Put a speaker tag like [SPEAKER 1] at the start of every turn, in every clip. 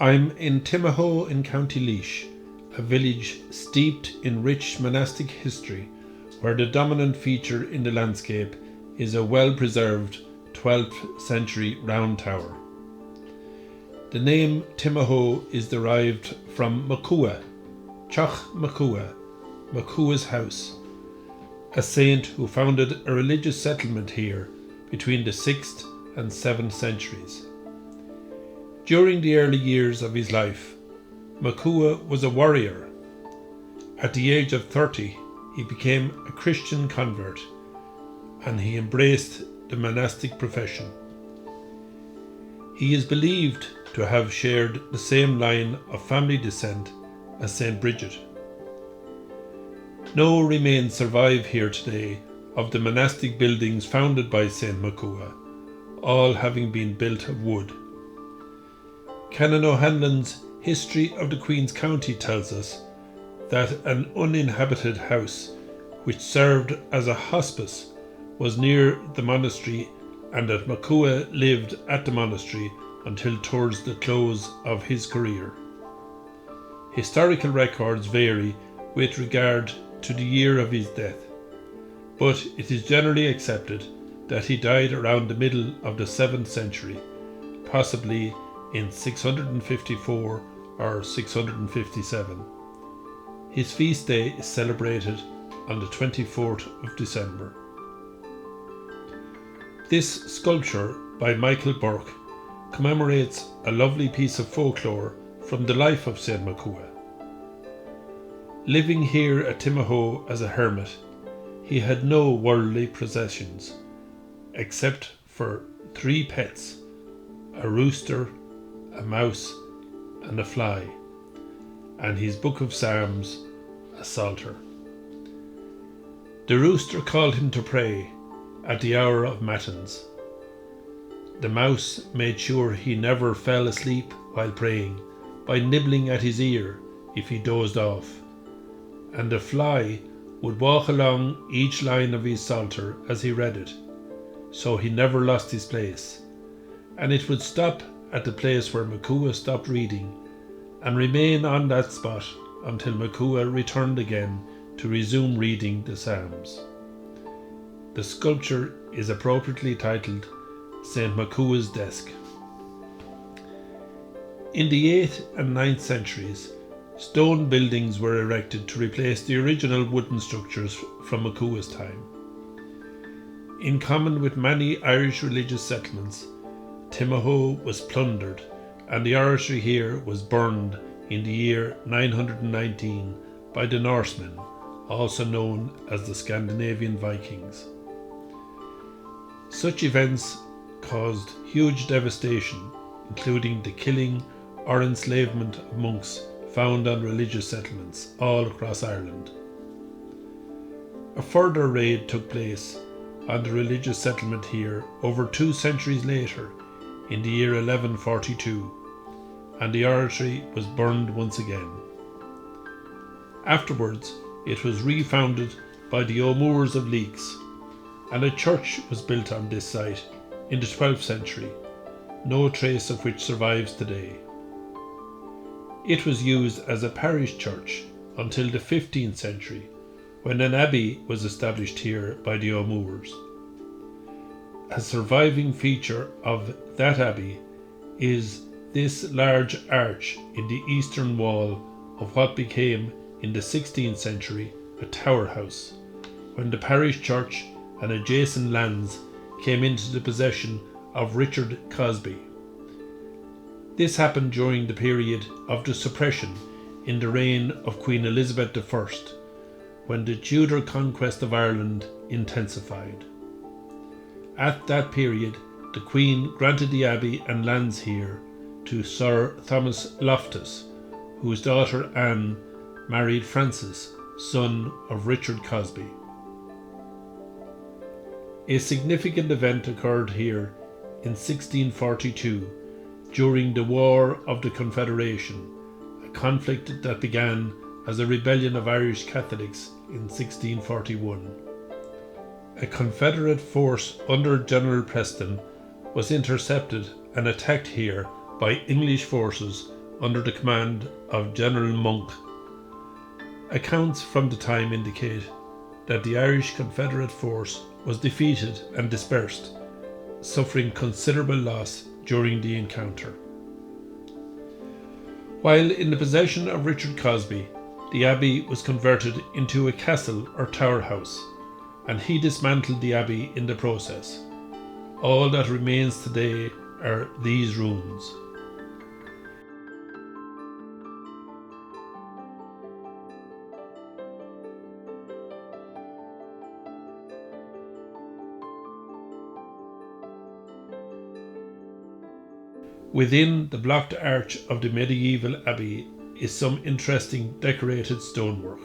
[SPEAKER 1] I'm in Timahoe in County Laois, a village steeped in rich monastic history, where the dominant feature in the landscape is a well-preserved 12th century round tower. The name Timahoe is derived from Mochua, Saint Mochua, Mochua's house, a saint who founded a religious settlement here between the 6th and 7th centuries. During the early years of his life, Mochua was a warrior. At the age of 30, he became a Christian convert, and he embraced the monastic profession. He is believed to have shared the same line of family descent as Saint Bridget. No remains survive here today of the monastic buildings founded by Saint Mochua, all having been built of wood. Canon O'Hanlon's History of the Queen's County tells us that an uninhabited house, which served as a hospice, was near the monastery, and that Mochua lived at the monastery until towards the close of his career. Historical records vary with regard to the year of his death, but it is generally accepted that he died around the middle of the 7th century, possibly in 654 or 657. His feast day is celebrated on the 24th of December. This sculpture by Michael Burke commemorates a lovely piece of folklore from the life of Saint Mochua. Living here at Timahoe as a hermit, he had no worldly possessions, except for 3 pets, a rooster, a mouse, and a fly, and his book of Psalms, a psalter. The rooster called him to pray at the hour of matins. The mouse made sure he never fell asleep while praying by nibbling at his ear if he dozed off, and the fly would walk along each line of his psalter as he read it, so he never lost his place, and it would stop at the place where Mochua stopped reading and remain on that spot until Mochua returned again to resume reading the Psalms. The sculpture is appropriately titled Saint Mochua's Desk. In the 8th and 9th centuries, stone buildings were erected to replace the original wooden structures from Mochua's time. In common with many Irish religious settlements, Timahoe was plundered, and the oratory here was burned in the year 919 by the Norsemen, also known as the Scandinavian Vikings. Such events caused huge devastation, including the killing or enslavement of monks found on religious settlements all across Ireland. A further raid took place on the religious settlement here over 2 centuries later, in the year 1142, and the oratory was burned once again. Afterwards, it was refounded by the O'Moores of Laois, and a church was built on this site in the 12th century, no trace of which survives today. It was used as a parish church until the 15th century, when an abbey was established here by the O'Moores. A surviving feature of that abbey is this large arch in the eastern wall of what became in the 16th century a tower house, when the parish church and adjacent lands came into the possession of Richard Cosby. This happened during the period of the suppression in the reign of Queen Elizabeth I, when the Tudor conquest of Ireland intensified. At that period, the Queen granted the abbey and lands here to Sir Thomas Loftus, whose daughter Anne married Francis, son of Richard Cosby. A significant event occurred here in 1642 during the War of the Confederation, a conflict that began as a rebellion of Irish Catholics in 1641. A Confederate force under General Preston was intercepted and attacked here by English forces under the command of General Monk. Accounts from the time indicate that the Irish Confederate force was defeated and dispersed, suffering considerable loss during the encounter. While in the possession of Richard Cosby, the abbey was converted into a castle or tower house, and he dismantled the abbey in the process. All that remains today are these ruins. Within the blocked arch of the medieval abbey is some interesting decorated stonework.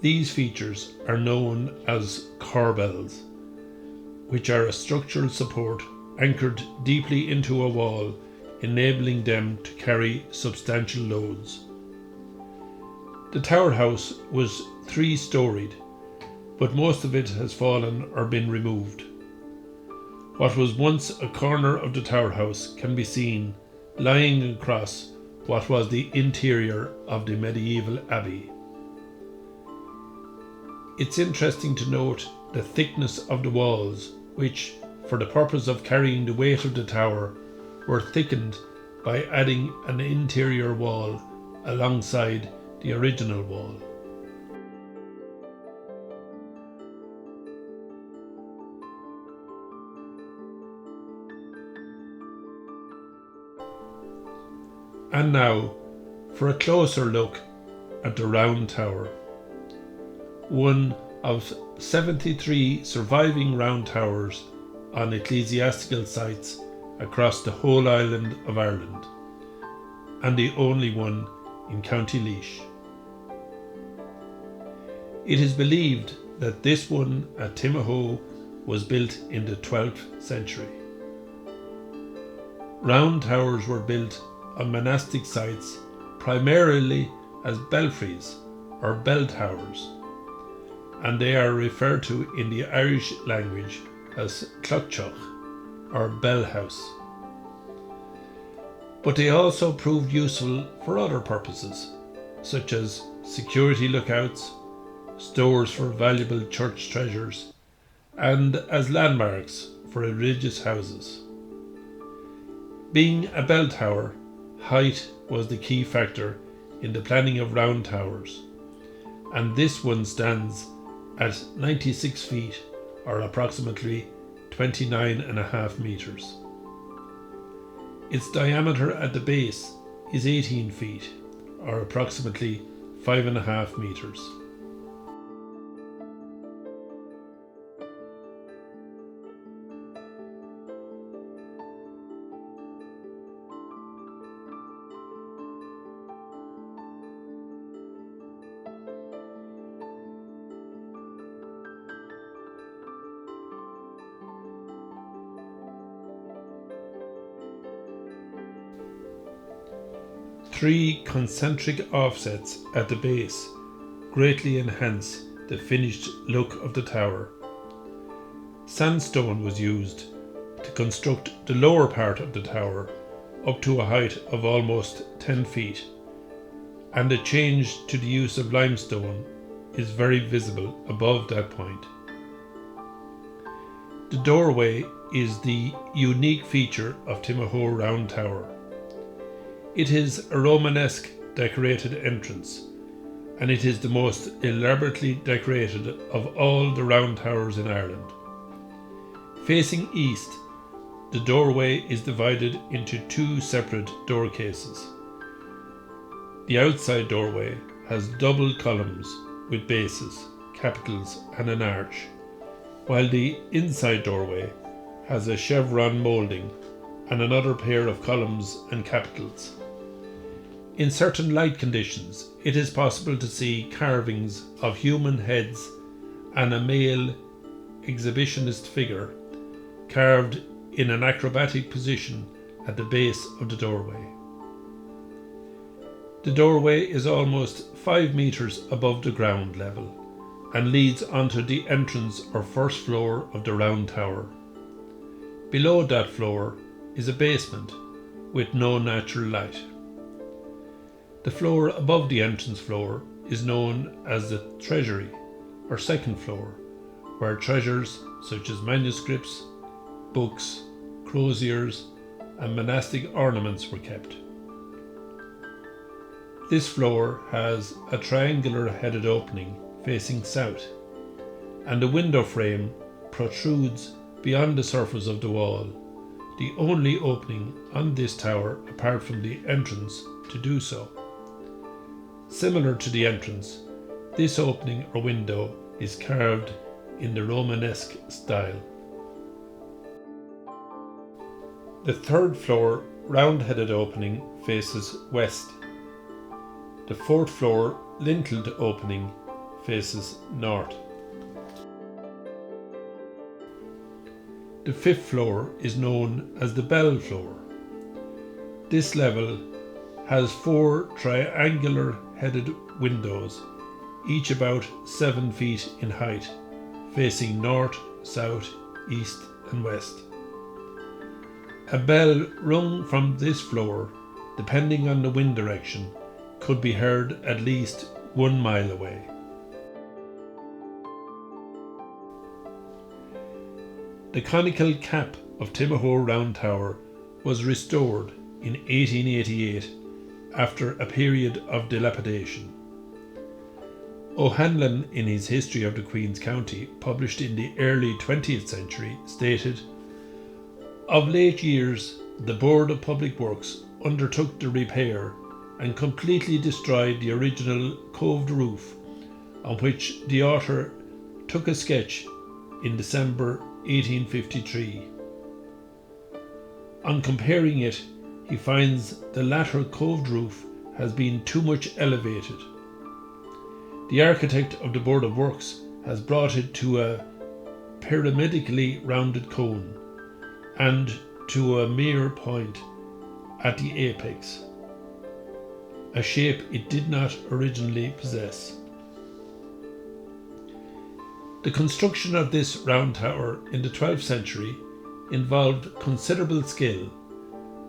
[SPEAKER 1] These features are known as corbels, which are a structural support anchored deeply into a wall, enabling them to carry substantial loads. The tower house was 3-storied, but most of it has fallen or been removed. What was once a corner of the tower house can be seen lying across what was the interior of the medieval abbey. It's interesting to note the thickness of the walls, which, for the purpose of carrying the weight of the tower, were thickened by adding an interior wall alongside the original wall. And now for a closer look at the Round Tower, one of 73 surviving round towers on ecclesiastical sites across the whole island of Ireland, and the only one in County Laois. It is believed that this one at Timahoe was built in the 12th century. Round towers were built on monastic sites primarily as belfries or bell towers, and they are referred to in the Irish language as clochach or bell house. But they also proved useful for other purposes, such as security lookouts, stores for valuable church treasures, and as landmarks for religious houses. Being a bell tower, height was the key factor in the planning of round towers, and this one stands at 96 feet or approximately 29.5 meters. Its diameter at the base is 18 feet or approximately 5.5 meters. Three concentric offsets at the base greatly enhance the finished look of the tower. Sandstone was used to construct the lower part of the tower up to a height of almost 10 feet, and a change to the use of limestone is very visible above that point. The doorway is the unique feature of Timahoe Round Tower. It is a Romanesque decorated entrance, and it is the most elaborately decorated of all the round towers in Ireland. Facing east, the doorway is divided into two separate door cases. The outside doorway has double columns with bases, capitals and an arch, while the inside doorway has a chevron moulding and another pair of columns and capitals. In certain light conditions, it is possible to see carvings of human heads and a male exhibitionist figure carved in an acrobatic position at the base of the doorway. The doorway is almost 5 meters above the ground level and leads onto the entrance or first floor of the round tower. Below that floor is a basement with no natural light. The floor above the entrance floor is known as the treasury, or second floor, where treasures such as manuscripts, books, croziers, and monastic ornaments were kept. This floor has a triangular headed opening facing south, and a window frame protrudes beyond the surface of the wall, the only opening on this tower apart from the entrance to do so. Similar to the entrance, this opening or window is carved in the Romanesque style. The third floor round-headed opening faces west. The fourth floor linteled opening faces north. The fifth floor is known as the bell floor. This level has 4 triangular headed windows, each about 7 feet in height, facing north, south, east and west. A bell rung from this floor, depending on the wind direction, could be heard at least 1 mile away. The conical cap of Timahoe Round Tower was restored in 1888 after a period of dilapidation. O'Hanlon, in his History of the Queen's County, published in the early 20th century, stated, "Of late years, the Board of Public Works undertook the repair and completely destroyed the original coved roof, on which the author took a sketch in December 1853. On comparing it, he finds the latter coved roof has been too much elevated. The architect of the Board of Works has brought it to a pyramidically rounded cone and to a mere point at the apex, a shape it did not originally possess." The construction of this round tower in the 12th century involved considerable skill,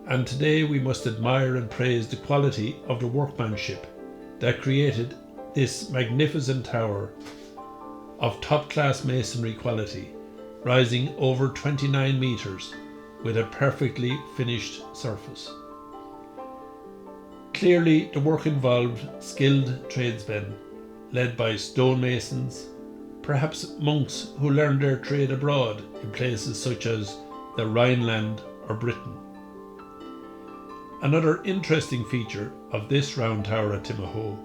[SPEAKER 1] and today we must admire and praise the quality of the workmanship that created this magnificent tower of top-class masonry quality, rising over 29 metres with a perfectly finished surface. Clearly, the work involved skilled tradesmen, led by stonemasons, perhaps monks who learned their trade abroad in places such as the Rhineland or Britain. Another interesting feature of this round tower at Timahoe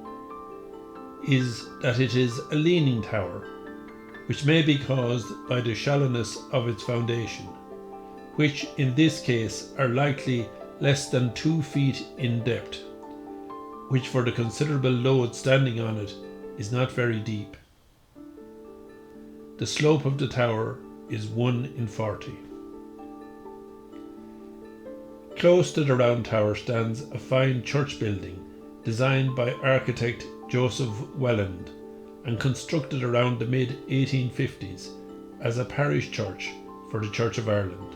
[SPEAKER 1] is that it is a leaning tower, which may be caused by the shallowness of its foundation, which in this case are likely less than 2 feet in depth, which for the considerable load standing on it is not very deep. The slope of the tower is 1 in 40. Close to the round tower stands a fine church building designed by architect Joseph Welland and constructed around the mid-1850s as a parish church for the Church of Ireland.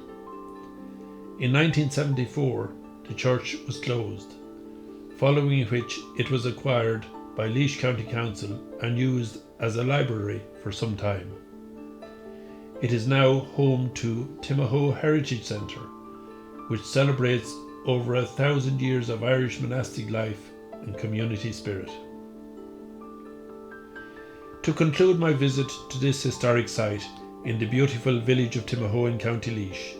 [SPEAKER 1] In 1974, the church was closed, following which it was acquired by Laois County Council and used as a library for some time. It is now home to Timahoe Heritage Centre, which celebrates over 1,000 years of Irish monastic life and community spirit. To conclude my visit to this historic site in the beautiful village of Timahoe in County Laois,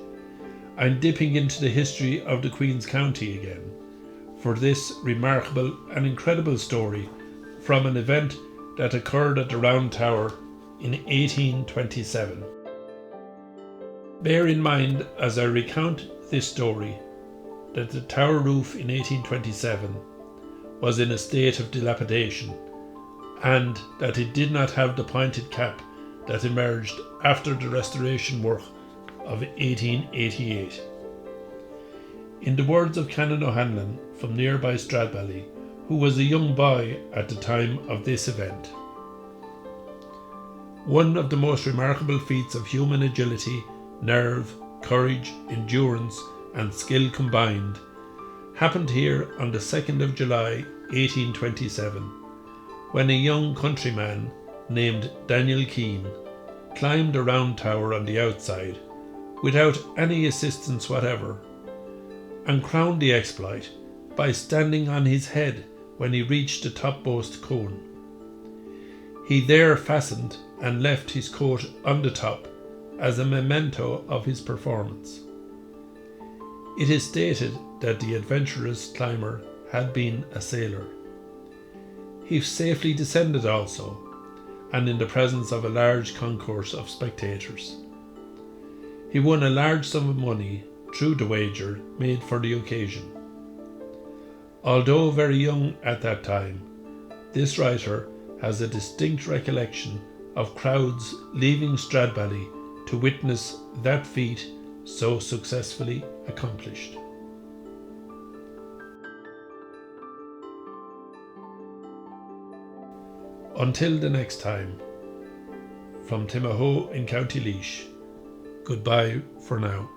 [SPEAKER 1] I'm dipping into the history of the Queen's County again for this remarkable and incredible story from an event that occurred at the Round Tower in 1827. Bear in mind as I recount this story that the tower roof in 1827 was in a state of dilapidation and that it did not have the pointed cap that emerged after the restoration work of 1888. In the words of Canon O'Hanlon from nearby Stradbally, who was a young boy at the time of this event, "One of the most remarkable feats of human agility, nerve, courage, endurance and skill combined happened here on the 2nd of July 1827, when a young countryman named Daniel Keane climbed a round tower on the outside without any assistance whatever, and crowned the exploit by standing on his head when he reached the topmost cone. He there fastened and left his coat on the top as a memento of his performance. It is stated that the adventurous climber had been a sailor. He safely descended also, and in the presence of a large concourse of spectators. He won a large sum of money through the wager made for the occasion. Although very young at that time, this writer has a distinct recollection of crowds leaving Stradbally to witness that feat so successfully accomplished. Until the next time, from Timahoe in County Laois, goodbye for now.